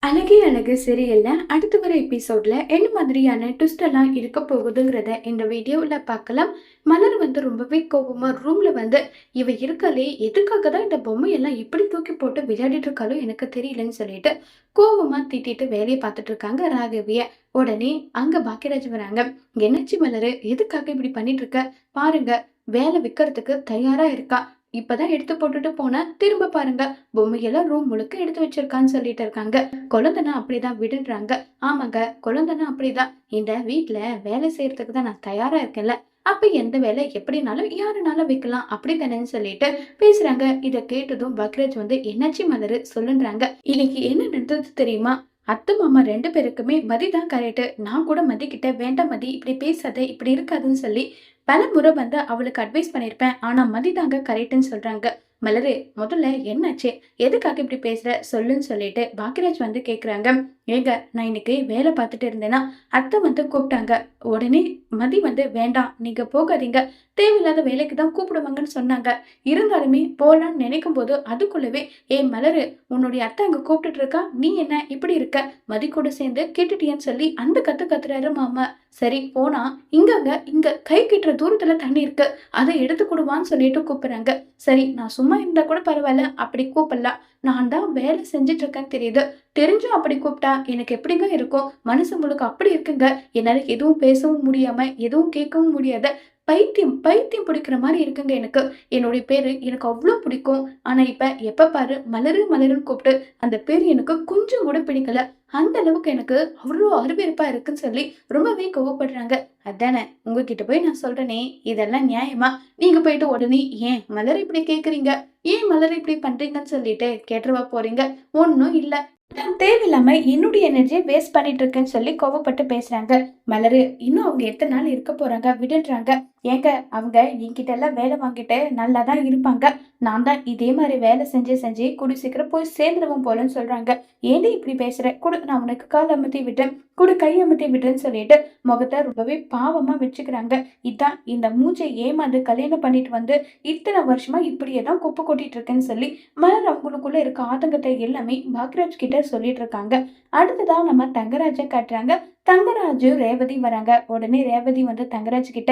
அழகே அழகு சீரியல்ல அடுத்து வர எபிசோட்ல என்ன மாதிரியான ட்விஸ்ட் எல்லாம் இருக்க போகுதுங்கிறத இந்த வீடியோவில் பார்க்கலாம். மலர் ரொம்பவே கோபமா ரூம்ல இவ இருக்காளே எதுக்காக தான் இந்த பொம்மையெல்லாம் இப்படி தூக்கி போட்டு விளையாடிட்டு இருக்காளோ எனக்கு தெரியலன்னு சொல்லிட்டு கோபமா திட்டிட்டு வேலையை பார்த்துட்டு இருக்காங்க ராகவிய. உடனே அங்க பாக்கியராஜ் வராங்க. என்னாச்சு மலரு, எதுக்காக இப்படி பண்ணிட்டு இருக்க? பாருங்க, வேலை விற்கிறதுக்கு தயாரா இருக்கா. இப்பதான் எடுத்து போட்டுட்டு போன, திரும்ப பாருங்க பொம்மையெல்லாம் ரூம் முழுக்க எடுத்து வச்சிருக்கான்னு சொல்லிட்டு இருக்காங்க. குழந்தைனா அப்படிதான் விடுன்றாங்க. ஆமாங்க, குழந்தைனா அப்படிதான். இந்த வீட்டுல வேலை செய்யறதுக்கு தான் நான் தயாரா இருக்கேன்ல, அப்ப எந்த வேலை எப்படினாலும் யாருனாலும் வைக்கலாம் அப்படித்தானேன்னு சொல்லிட்டு பேசுறாங்க. இத கேட்டதும் பக்ரஜ் என்னாச்சு மலரு சொல்லுன்றாங்க. இன்னைக்கு என்ன நடந்தது தெரியுமா? அத்தை மாமா ரெண்டு பேருக்குமே மதி தான் கரெக்ட். நான் கூட மதி கிட்ட வேண்டாம் மதி இப்படி பேசாத, இப்படி இருக்காதுன்னு சொல்லி பல முறை அவளுக்கு அட்வைஸ் பண்ணிருப்பேன். ஆனா மதி தாங்க கரெக்ட்னு சொல்றாங்க. மலரு, முதல்ல என்னாச்சு, எதுக்காக இப்படி பேசுற சொல்லுன்னு சொல்லிட்டு பாக்கியராஜ் கேக்குறாங்க. ஏங்க, நான் இன்னைக்கு வேலை பார்த்துட்டு இருந்தேன்னா அத்தை கூப்பிட்டாங்க. உடனே மதி வேண்டாம் நீங்க போகாதீங்க, தேவையில்லாத வேலைக்கு தான் கூப்பிடுவாங்கன்னு சொன்னாங்க. இருந்தாலுமே போலான்னு நினைக்கும் போது அதுக்குள்ளவே ஏ மலரு, உன்னுடைய அத்தை அங்க கூப்பிட்டுட்டு இருக்கா, நீ என்ன இப்படி இருக்க, மதி கூட சேர்ந்து கேட்டுட்டியன்னு சொல்லி அந்த கத்துறாரு மாமா. சரி போனா இங்க கை கிட்டுற தூரத்துல தண்ணி இருக்கு, அதை எடுத்து கொடுவான்னு சொல்லிட்டு கூப்பிடுறாங்க. சரி, நான் சும்மா இருந்தா கூட பரவாயில்ல, அப்படி கூப்பிடலாம். நான் தான் வேலை செஞ்சுட்டு இருக்கேன்னு தெரியுது, தெரிஞ்சும் அப்படி கூப்பிட்டா எனக்கு எப்படிங்க இருக்கும்? மனசு முழுக்க அப்படி இருக்குங்க. என்னால எதுவும் பேசவும் முடியாம எதுவும் கேட்கவும் முடியாத பைத்தியம் பைத்தியம் பிடிக்கிற மாதிரி இருக்குங்க எனக்கு. என்னுடைய பேரு எனக்கு அவ்வளோ பிடிக்கும். ஆனா இப்ப எப்ப பாரு மலரு மலருன்னு கூப்பிட்டு அந்த பேரு எனக்கு கொஞ்சம் கூட பிடிக்கல. அந்த அளவுக்கு எனக்கு அவ்வளோ அருவருப்பா இருக்குன்னு சொல்லி ரொம்பவே கோவப்படுறாங்க. அதானே உங்ககிட்ட போய் நான் சொல்றேனே, இதெல்லாம் நியாயமா? நீங்க போயிட்டு உடனே ஏன் மலர் இப்படி கேக்குறீங்க, ஏன் மலர் இப்படி பண்றீங்கன்னு சொல்லிட்டு கேட்டுருவா போறீங்க? ஒன்னும் இல்ல, நான் தேவையில்லாம என்னுடைய எனர்ஜியை வேஸ்ட் பண்ணிட்டு இருக்கேன்னு சொல்லி கோவப்பட்டு பேசுறாங்க. மலரு, இன்னும் அவங்க எத்தனை நாள் இருக்க போறாங்க விடுன்றாங்க. ஏங்க, அவங்க என்கிட்ட எல்லாம் வேலை வாங்கிட்டு நல்லா தான் இருப்பாங்க. நான் தான் இதே மாதிரி வேலை செஞ்சு செஞ்சு குடி சீக்கிரம் போய் சேர்ந்துருவோம் போலன்னு சொல்றாங்க. ஏன்டி இப்படி பேசுற, குடு நான் உனக்கு கால் அமுத்தி விட்டேன், குடு கை அமுத்தி விட்டுன்னு சொல்லிட்டு முகத்தை ரொம்பவே பாவமா வச்சுக்கிறாங்க. இதான் இந்த மூச்சை ஏமாந்து கல்யாணம் பண்ணிட்டு இத்தனை வருஷமா இப்படியே தான் குப்பை கொட்டிட்டு இருக்கேன்னு சொல்லி மலர் அவங்களுக்குள்ள இருக்க ஆதங்கத்தை எல்லாமே பாக்யராஜ் கிட்ட சொல்லிட்டு இருக்காங்க. அடுத்ததான் நம்ம தங்கராஜ காட்டுறாங்க. தங்கராஜு ரேவதி வராங்க. உடனே ரேவதி தங்கராஜ் கிட்ட,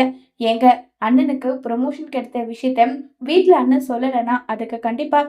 ஏங்க, அண்ணனுக்கு ப்ரொமோஷன் கிடைத்த விஷயத்த வீட்டுல அண்ணன் சொல்லலைன்னா அதுக்கு கண்டிப்பா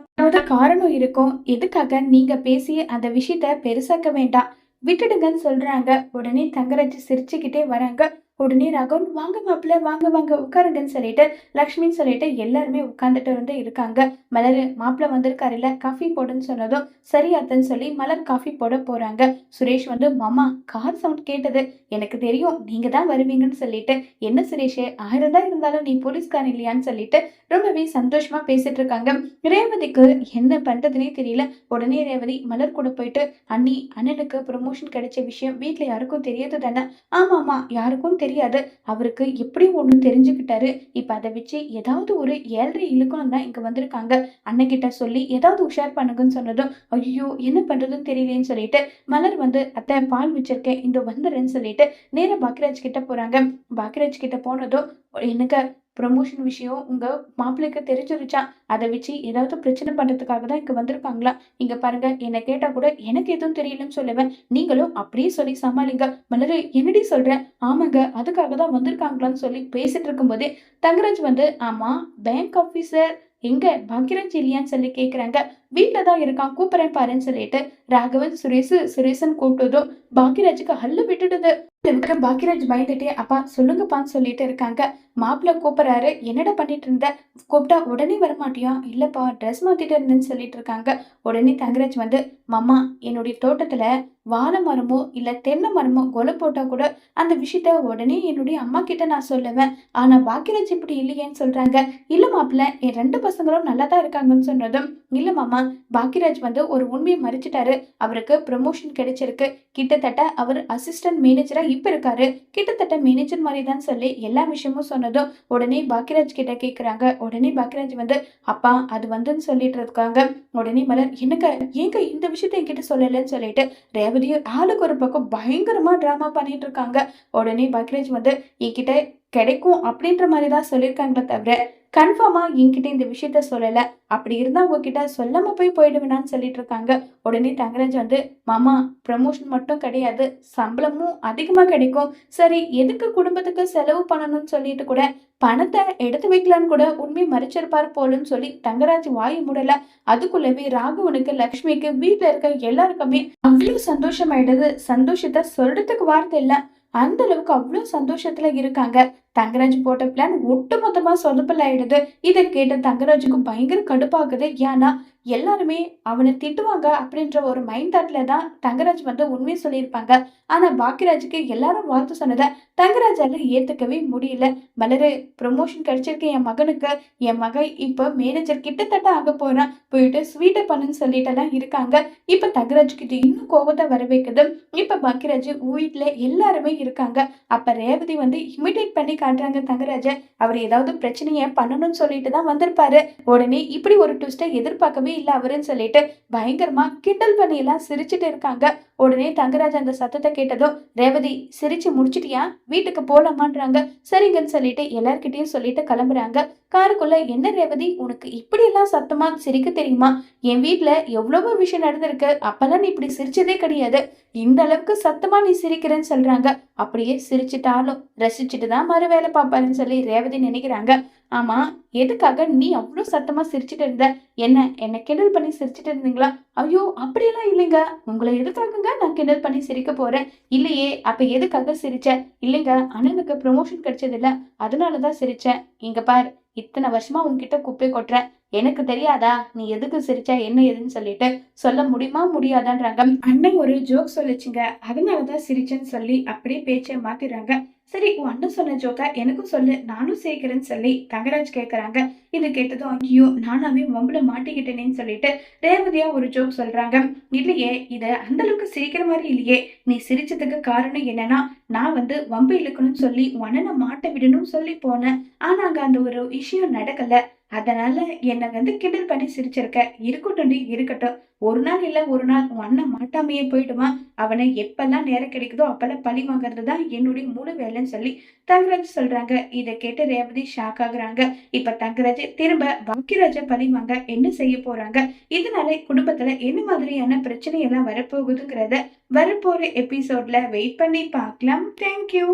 காரணம் இருக்கும். எதுக்காக நீங்க பேசி அந்த விஷயத்த பெருசாக்க வேண்டாம், விட்டுடுங்கன்னு சொல்றாங்க. உடனே தங்கராஜ் சிரிச்சுக்கிட்டே வராங்க. உடனே ராகவன், வாங்க மாப்பிள்ள, வாங்க வாங்க உட்காருங்கன்னு சொல்லிட்டு லக்ஷ்மின்னு சொல்லிட்டு எல்லாருமே உட்கார்ந்துட்டு இருக்காங்க. மலர், மாப்பிள்ள வந்திருக்காரு இல்ல, காஃபி போடுன்னு சொன்னதும் சரி அத்தன்னு சொல்லி மலர் காஃபி போட போறாங்க. சுரேஷ் மாமா, கார் சவுண்ட் கேட்டது, எனக்கு தெரியும் நீங்க தான் வருவீங்கன்னு சொல்லிட்டு, என்ன சுரேஷ், 1000 தான் இருந்தாலும் நீ போலீஸ்காரன் இல்லையான்னு சொல்லிட்டு ரொம்பவே சந்தோஷமா பேசிட்டு இருக்காங்க. ரேவதிக்கு என்ன பண்றதுனே தெரியல. உடனே ரேவதி மலர் கூட போயிட்டு, அண்ணி, அண்ணனுக்கு ப்ரொமோஷன் கிடைச்ச விஷயம் வீட்டுல யாருக்கும் தெரியாது தானே? ஆமா ஆமா, யாருக்கும் தெரியாது, அவருக்கு எப்படியும் ஒண்ணு தெரிஞ்சுக்கிட்டாரு. இப்ப அதை வச்சு ஏதாவது ஒரு 7.5 இழுக்கணும் தான் இங்க வந்திருக்காங்க. அண்ணன் கிட்ட சொல்லி ஏதாவது உஷார் பண்ணுங்கன்னு சொன்னதும், ஐயோ என்ன பண்றதுன்னு தெரியலேன்னு சொல்லிட்டு மலர் அத்தை பால் வச்சிருக்கேன் இந்த வந்துடுறேன்னு சொல்லிட்டு நேரா பாக்கியராஜ் கிட்ட போறாங்க. பாக்கியராஜ் கிட்ட போனதும், எனக்கு ப்ரொமோஷன் விஷயம் உங்க மாப்பிள்ளைக்கு தெரிஞ்சிருச்சா, அதை வச்சு ஏதாவது பிரச்சனை பண்றதுக்காக தான் இங்க வந்திருக்காங்களா? இங்க பாருங்க, என்ன கேட்டா கூட எனக்கு எதுவும் தெரியலன்னு சொல்லுவேன், நீங்களும் அப்படியே சொல்லி சமாளிங்க. மலரு, என்னடி சொல்ற? ஆமாங்க, அதுக்காக தான் வந்திருக்காங்களான்னு சொல்லி பேசிட்டு இருக்கும் போதே தங்கராஜ் ஆமா, பேங்க் ஆபீசர் எங்க பாக்கியராஜ் இல்லையான்னு சொல்லி கேக்குறாங்க. வீட்டுல தான் இருக்கான், கூப்பிடுறேன் பாருன்னு சொல்லிட்டு ராகவன் சுரேசன் கூப்பிட்டதும் பாக்கியராஜுக்கு ஹல்ல விட்டுடுது. பாக்கியராஜ் பயந்துட்டே, அப்பா சொல்லுங்கப்பான்னு சொல்லிட்டு இருக்காங்க. மாப்பிள்ள கூப்பிடுறாரு, என்னடா பண்ணிட்டு இருந்த, கூப்பிட்டா உடனே வரமாட்டியா? இல்லப்பா ட்ரெஸ் மாத்திட்டு இருந்தேன்னு சொல்லிட்டு இருக்காங்க. உடனே தங்கராஜ் மாமா, என்னுடைய தோட்டத்துல வாழை மரமோ இல்ல தென்னை மரமோ கொலை போட்டா கூட அந்த விஷயத்த உடனே என்னுடைய அம்மா கிட்ட நான் சொல்லுவேன். ஆனா பாக்கியராஜ் இப்படி இல்லையேன்னு சொல்றாங்க. இல்ல மாப்பிள்ள, என் 2 பசங்களும் நல்லா தான் இருக்காங்கன்னு சொன்னதும், இல்ல மாமா, பாக்கியராஜ் ஒரு உண்மையை மறைச்சிட்டாரு. அவருக்கு ப்ரமோஷன் கிடைச்சிருக்கு. கிட்டத்தட்ட அவர் அசிஸ்டன்ட் மேனேஜரா இப்ப இருக்காரு. கிட்டத்தட்ட மேனேஜர் மாதிரி தான் சொல்லி எல்லா விஷயமும் சொன்னதும் உடனே பாக்கியராஜ் கிட்ட கேக்குறாங்க. உடனே பாக்கியராஜ் அப்பா அது சொல்லிட்டு இருக்காங்க. உடனே மலர், எனக்கு ஏங்க இந்த விஷயத்த என்கிட்ட சொல்லலன்னு சொல்லிட்டு ரேவதியும் ஆளுக்கு ஒரு பக்கம் பயங்கரமா டிராமா பண்ணிட்டு இருக்காங்க. உடனே பாக்கியராஜ் என்கிட்ட கிடைக்கும் அப்படின்ற மாதிரி தான் சொல்லியிருக்காங்களே தவிர கன்ஃபார்மா என்கிட்ட இந்த விஷயத்த சொல்லல. அப்படி இருந்தா உங்ககிட்ட சொல்லாம போயிடுவேனான்னு சொல்லிட்டு இருக்காங்க. உடனே தங்கராஜ் வந்து, மாமா ப்ரமோஷன் மட்டும் கிடையாது, சம்பளமும் அதிகமா கிடைக்கும். சரி எதுக்கு குடும்பத்துக்கு செலவு பண்ணணும்னு சொல்லிட்டு கூட பணத்தை எடுத்து வைக்கலான்னு கூட உண்மையை மறைச்சிருப்பாரு போலன்னு சொல்லி தங்கராஜ் வாய் மூடல. அதுக்குள்ளவே ராகவனுக்கு, லக்ஷ்மிக்கு, வீட்டுல இருக்க எல்லாருக்குமே அவ்வளவு சந்தோஷமாயிடுது. சந்தோஷத்தை சொல்றதுக்கு வார்த்தை இல்ல. அந்த அளவுக்கு அவ்வளவு சந்தோஷத்துல இருக்காங்க. தங்கராஜ் போட்ட பிளான் ஒட்டு மொத்தமா சொதப்பல் ஆயிடுது. இதை கேட்ட தங்கராஜுக்கு பயங்கர கடுப்பாகுது. ஏன்னா எல்லாருமே அவனை திட்டுவாங்க அப்படின்ற ஒரு மைண்ட் தாட்ல தான் தங்கராஜ் வந்து உண்மையை சொல்லியிருப்பாங்க. ஆனா பாக்கியராஜுக்கு எல்லாரும் வாழ்த்து சொன்னதை தங்கராஜால ஏத்துக்கவே முடியல. மலரு, ப்ரொமோஷன் கிடைச்சிருக்கு என் மகனுக்கு. என் மகன் இப்ப மேனேஜர் கிட்டத்தட்ட ஆக போறான். போயிட்டு ஸ்வீட்டை பண்ணுன்னு சொல்லிட்டு எல்லாம் இருக்காங்க. இப்ப தங்கராஜ் கிட்ட இன்னும் கோபத்தை வர வைக்குது. இப்ப பாக்கியராஜ் வீட்டுல எல்லாருமே இருக்காங்க. அப்ப ரேவதி வந்து இமிடேட் பண்ணி காட்டுறாங்க தங்கராஜ. அவர் ஏதாவது பிரச்சனைய பண்ணணும்னு சொல்லிட்டு தான் வந்திருப்பாரு. உடனே இப்படி ஒரு ட்விஸ்டை எதிர்பார்க்கவே இல்ல அவருன்னு சொல்லிட்டு பயங்கரமா கிண்டல் பண்ணி எல்லாம் சிரிச்சுட்டு இருக்காங்க. உடனே தங்கராஜ் அந்த சத்தத்தை கேட்டதும், ரேவதி சிரிச்சு முடிச்சிட்டியா, வீட்டுக்கு போலாமான்றாங்க. சரிங்கன்னு சொல்லிட்டு எல்லார்கிட்டயும் சொல்லிட்டு கிளம்புறாங்க. காருக்குள்ள, என்ன ரேவதி உனக்கு இப்படி எல்லாம் சத்தமா சிரிக்க தெரியுமா? என் வீட்டுல எவ்வளவோ விஷயம் நடந்திருக்கு, அப்பெல்லாம் நீ இப்படி சிரிச்சதே கிடையாது. இந்த அளவுக்கு சத்தமா நீ சிரிக்கிறேன்னு சொல்றாங்க. அப்படியே சிரிச்சுட்டாலும் ரசிச்சுட்டு தான் மறு வேலை பார்ப்பாருன்னு சொல்லி ரேவதி நினைக்கிறாங்க. ஆமா, எதுக்காக நீ அவ்வளவு சத்தமா சிரிச்சுட்டு இருந்த? என்ன கிண்டல் பண்ணி சிரிச்சுட்டு இருந்தீங்களா? ஐயோ அப்படியெல்லாம் இல்லைங்க. உங்களை எதுக்காகங்க நான் கிண்டல் பண்ணி சிரிக்க போறேன்? இல்லையே, அப்ப எதுக்காக சிரிச்ச? இல்லைங்க, அண்ணனுக்கு ப்ரமோஷன் கிடைச்சது இல்ல, அதனாலதான் சிரிச்சேன். இங்க பார், இத்தனை வருஷமா உன்கிட்ட குப்பை கொட்டுறேன், எனக்கு தெரியாதா நீ எதுக்கு சிரிச்ச என்ன ஏதுன்னு சொல்லிட்டு சொல்ல முடியுமா முடியாதான்றாங்க. அண்ணன் ஒரு ஜோக் சொல்லிச்சுங்க, அதனாலதான் சிரிச்சேன்னு சொல்லி அப்படியே பேச்சை மாத்திடுறாங்க. சரி, உன் அண்ணன் சொன்ன ஜோக்கா எனக்கும் சொல்லு, நானும் சேர்க்கிறேன்னு சொல்லி தங்கராஜ் கேட்கறாங்க. இது கேட்டதும், ஐயோ நானாவே வம்புல மாட்டிக்கிட்டேனேன்னு சொல்லிட்டு ரேவதியா ஒரு ஜோக் சொல்றாங்க. இல்லையே, இத அந்த அளவுக்கு சிரிக்கிற மாதிரி இல்லையே. நீ சிரிச்சதுக்கு காரணம் என்னன்னா, நான் வந்து வம்பு இழுக்கணும்னு சொல்லி உன் அண்ணனை மாட்ட விடணும்னு சொல்லி போனேன். ஆனா அங்க அந்த ஒரு விஷயம் நடக்கல. அதனால என்னை வந்து கிண்டல் பண்ணி சிரிச்சிருக்க. இருக்கட்டும், இருக்கட்டும். ஒரு நாள் இல்ல ஒரு நாள் உன் அண்ணன் மாட்டாமையே போயிடுவான். அவனை எப்பெல்லாம் நேரம் கிடைக்குதோ அப்பெல்லாம் பழி வாங்குறது தான் என்னுடைய முழு வேலைன்னு சொல்லி தங்கராஜ் சொல்றாங்க. இதை கேட்டு ரேவதி ஷாக் ஆகுறாங்க. இப்ப தங்கராஜ் திரும்ப பாக்கியராஜ பழி வாங்க என்ன செய்ய போறாங்க? இதனால குடும்பத்துல என்ன மாதிரியான பிரச்சனை எல்லாம் வரப்போகுதுங்கிறத வரப்போற எபிசோட்ல வெயிட் பண்ணி பார்க்கலாம். தேங்க்யூ.